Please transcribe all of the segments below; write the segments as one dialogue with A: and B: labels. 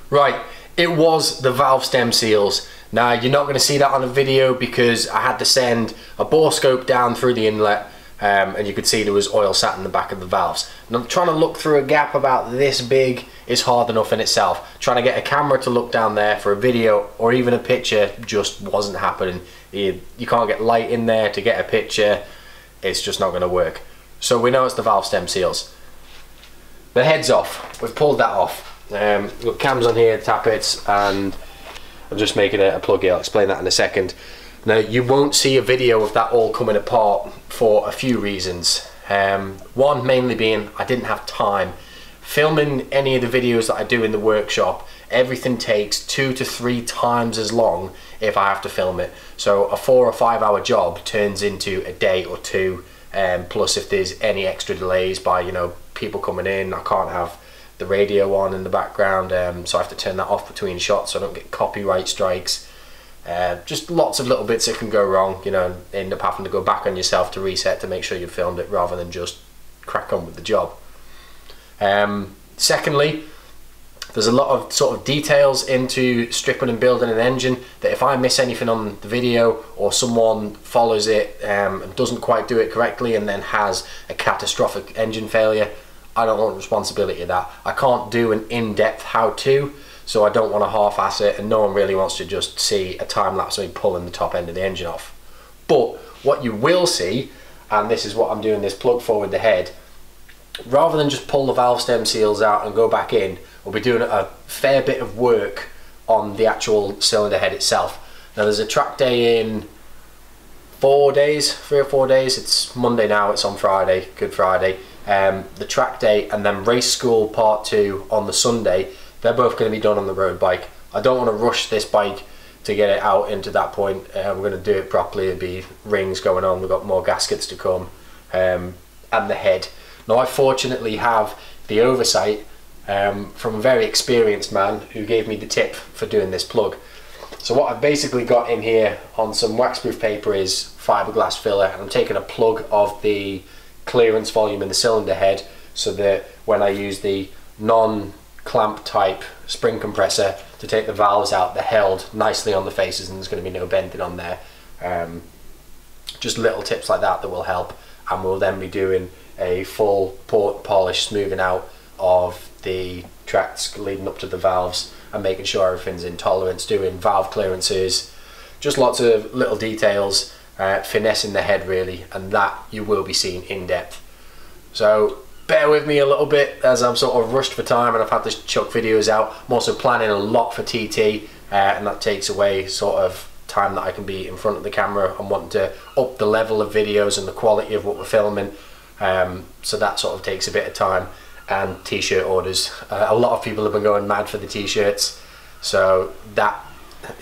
A: Right, it was the valve stem seals. Now you're not going to see that on a video because I had to send a bore scope down through the inlet, and you could see there was oil sat in the back of the valves. And I'm trying to look through a gap about this big is hard enough in itself. Trying to get a camera to look down there for a video or even a picture just wasn't happening. You can't get light in there to get a picture. It's just not going to work. So we know it's the valve stem seals. The head's off. We've pulled that off. We've got cams on here, Tappets, and I'm just making a plug here. I'll explain that in a second. Now you won't see a video of that all coming apart for a few reasons. One mainly being I didn't have time. Filming any of the videos that I do in the workshop, everything takes 2 to 3 times as long if I have to film it. So a 4 or 5 hour job turns into a day or two, plus if there's any extra delays by people coming in, I can't have the radio on in the background, so I have to turn that off between shots so I don't get copyright strikes. Just lots of little bits that can go wrong, end up having to go back on yourself to reset to make sure you filmed it rather than just crack on with the job. Secondly, there's a lot of sort of details into stripping and building an engine that if I miss anything on the video or someone follows it and doesn't quite do it correctly and then has a catastrophic engine failure, I don't want responsibility of that. I can't do an in-depth how-to, so I don't want to half-ass it, and no one really wants to just see a time-lapse of me pulling the top end of the engine off. But what you will see, and this is what I'm doing this plug forward the head, rather than just pull the valve stem seals out and go back in, we'll be doing a fair bit of work on the actual cylinder head itself. Now there's a track day in 4 days, 3 or 4 days. It's Monday now, it's on Friday, Good Friday. The track day and then race school part 2 on the Sunday, they're both going to be done on the road bike. I don't want to rush this bike to get it out into that point. We're going to do it properly. There'll be rings going on, we've got more gaskets to come, and the head. Now I fortunately have the oversight from a very experienced man who gave me the tip for doing this plug. So what I've basically got in here on some waxproof paper is fiberglass filler, and I'm taking a plug of the clearance volume in the cylinder head so that when I use the non-clamp type spring compressor to take the valves out, they're held nicely on the faces and there's going to be no bending on there. Just little tips like that will help, and we'll then be doing a full port polish smoothing out of the tracks leading up to the valves and making sure everything's in tolerance, doing valve clearances, just lots of little details, finessing the head really, and that you will be seeing in depth. So bear with me a little bit as I'm sort of rushed for time and I've had to chuck videos out. I'm also planning a lot for TT, and that takes away sort of time that I can be in front of the camera and wanting to up the level of videos and the quality of what we're filming. So that sort of takes a bit of time. And t-shirt orders. A lot of people have been going mad for the t-shirts, so that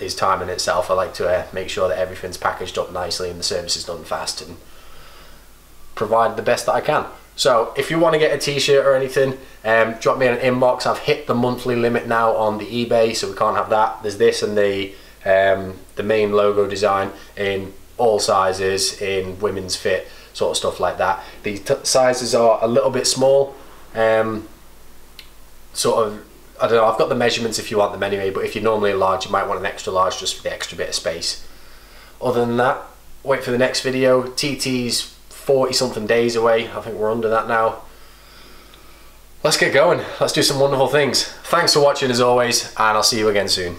A: is time in itself. I like to make sure that everything's packaged up nicely and the service is done fast and provide the best that I can. So if you want to get a t-shirt or anything, drop me an inbox. I've hit the monthly limit now on the eBay, so we can't have that. There's this and the main logo design in all sizes, in women's fit, sort of stuff like that. The sizes are a little bit small. Sort of, I don't know, I've got the measurements if you want them anyway, but if you're normally large you might want an extra large just for the extra bit of space. Other than that, wait for the next video. TT's 40 something days away, I think we're under that now. Let's get going, let's do some wonderful things. Thanks for watching as always, and I'll see you again soon.